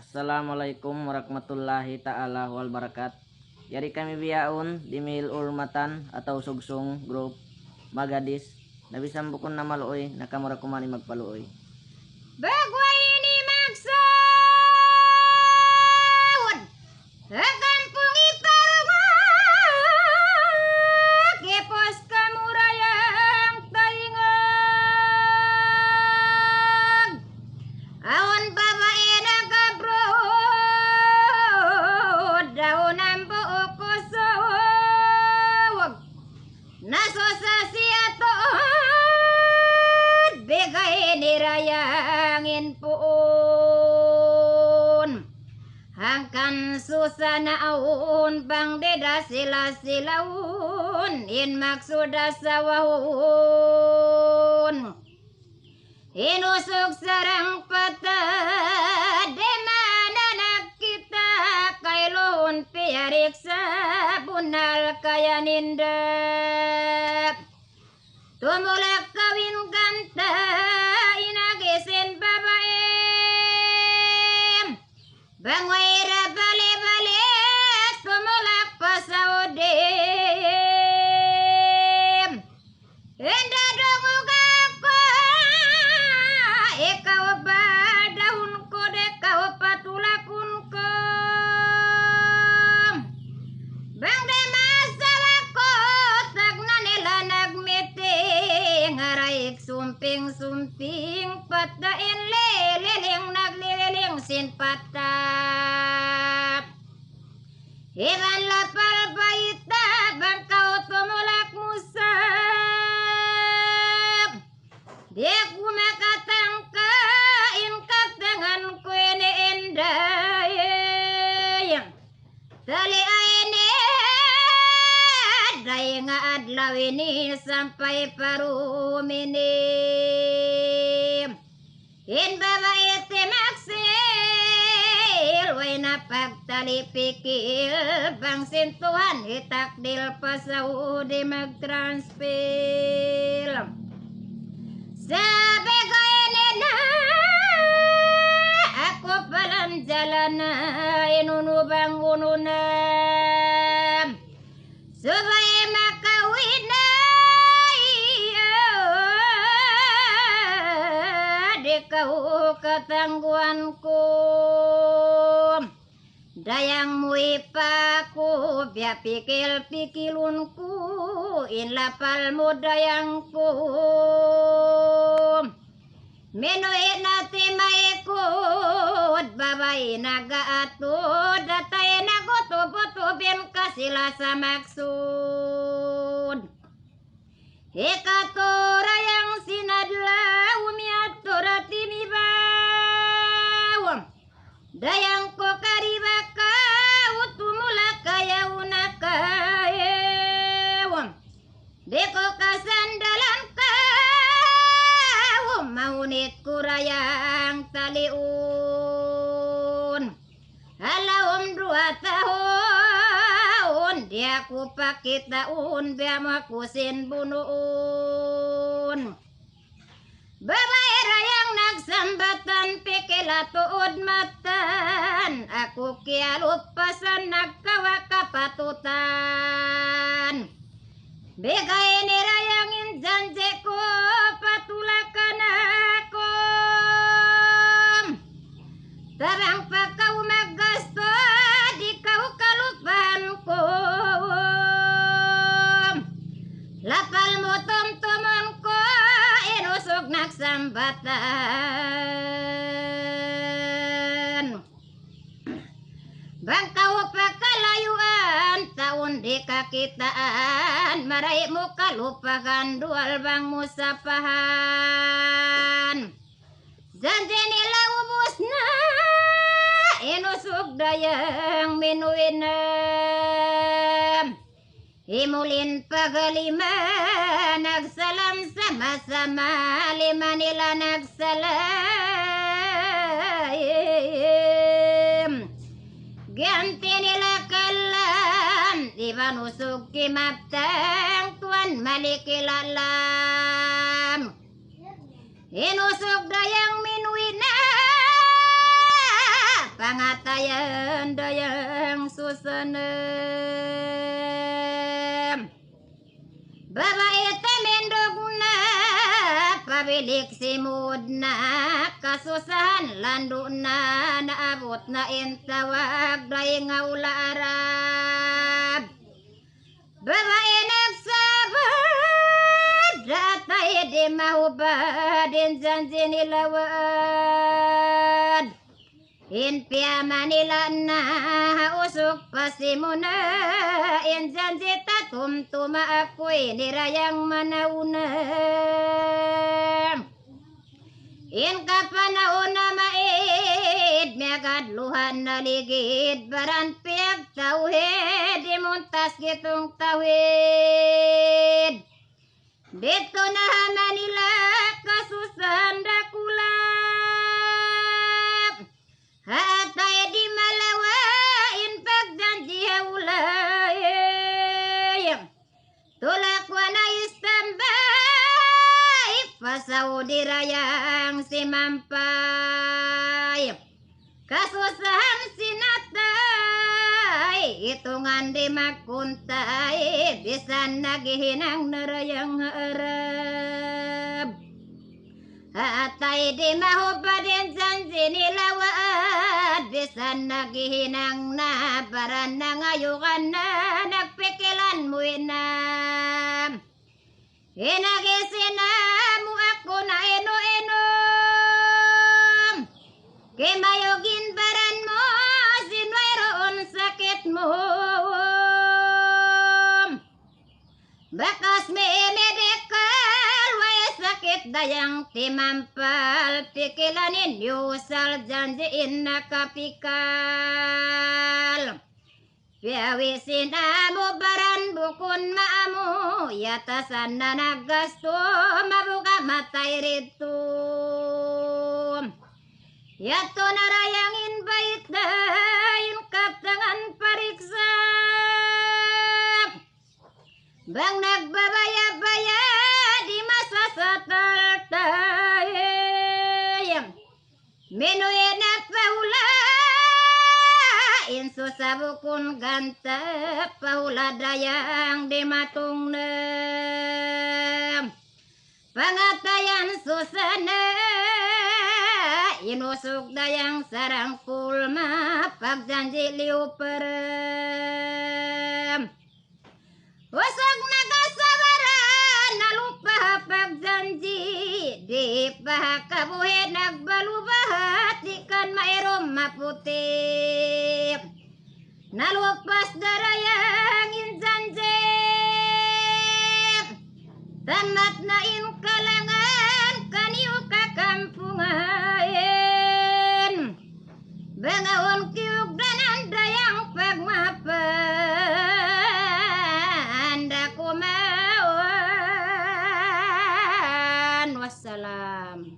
Assalamualaikum warahmatullahi ta'ala wabarakatuh. Yari kami biyaun di Mil Urmatan atau Sugsung Group Magadis. Nabisang bukon na maluoy, nakamura kumani magpaluoy. Bagway ini magsawad akan pungi parungak kepos kamurayang taingag awan babae nagabrod daon ang buok kusawag nasosasi atoon bigay nirayangin puon hangkan susana aun bang deda sila silaun in maksuda sawahun inusok sarang patah de mana nakita kailohon piarik sa bunal kaya nindak tumulak kawin ganta inagisin babaem bangwaira bale-bale tumulak pasaudem enda dongog ako ikaw ba dahon ko dekaw patulakun ko bang de masawa ko tagna nila nagmeeting haraik sumping-sumping patdain leliling naglililing sin patap iban lapal baita bang kau tumulak musab dia kumakatangka in katangan ko ini enday tali aini day nga adlaw ini sampai parumini in babae ti maksil way na pagtali pikil bang sintuhan itakdil pasaudi magtranspil sabi ko na ako palang jalan na inunubang ununam subay makawin na di kau katangguan ko dayang muipa ko biya pikil-pikilun ko inlapal mo dayang ko minuit nati maikot babay nagaatod datay nagutubutubin kasila sa maksud ikatura yang sinadlaw miatura timibaw dayang ko karibaka utumula kaya unakaew di ko kasandalan ka maunit kurayang taliun halawom 2 tahun dia ku pakitaun biya makusin bunuun babae rayang nagsambatan pikila tuod matan aku kialupasan nagkawa kapatutan bigay ni rayangin janji ko patulakan ako tarang pagkaw maggasto di kau kalupan ko lapal mo tumtumon ko inusog nagsambatan bangkaw pakalayuan taon di kakitaan maray mo kalupagan dual bang musapahan janji nila ubos na inusog dayang minuinam imulin pagalima nagsalam sama-sama lima nila nagsalam ganti nila kalam iban usog kimaptang tuan malikilalam inusog dayang minuina pangatayan dayang susanem. Babae temendog na pabilik simud na kasusahan lando na naabot na intawag day nga ula arab. Babae nagsabad datay di mahubad in janji nilawad. Inpia Manila na usok pasimuna in janji tatumtuma ako'y nirayang manauna. In kapanahon na maid miagadluhan na ligid baran piag tawid imuntas gitong tawid. Dito na Manila kasusan dakulap. Hatay di malawain pagjanji haulay. Tulak wana istambay pasaw di rayang simampay. Kasusahan sinatay itungan di makuntay bisan nagihinang narayang harap. Atay di mahubad in janji nilawad bisan nagihinang na baran na ngayukan na nagpikilan mo inam. Inagisin na mo ako na ino-inom. Kimayogin baran mo sinwayroon sakit mo. Bakas may medical way sakit dayang timampal. Pikilanin yusal janjiin nakapikal. Piawisin amo baran bukun maamu yatasan na nagasto mabuka matay rito. Yato narayangin bait dahin kaptangan pariksa. Bang nagbabaya-baya di masasataltay. Minuin na paula inso sabukun ganta paula dayang di matung na. Pangatayan susana inusok dayang sarang pulma pagjanji liu perem. Usok nagasabaran nalupa pagjanji di pahakabuhi nagbalubahat ikan mairom maputi. Nalupas darayang injanji tamat na inkalangan kaniu kakampungain. Bangaon kiug danan dayang pagmapan dakumawan. Wassalam.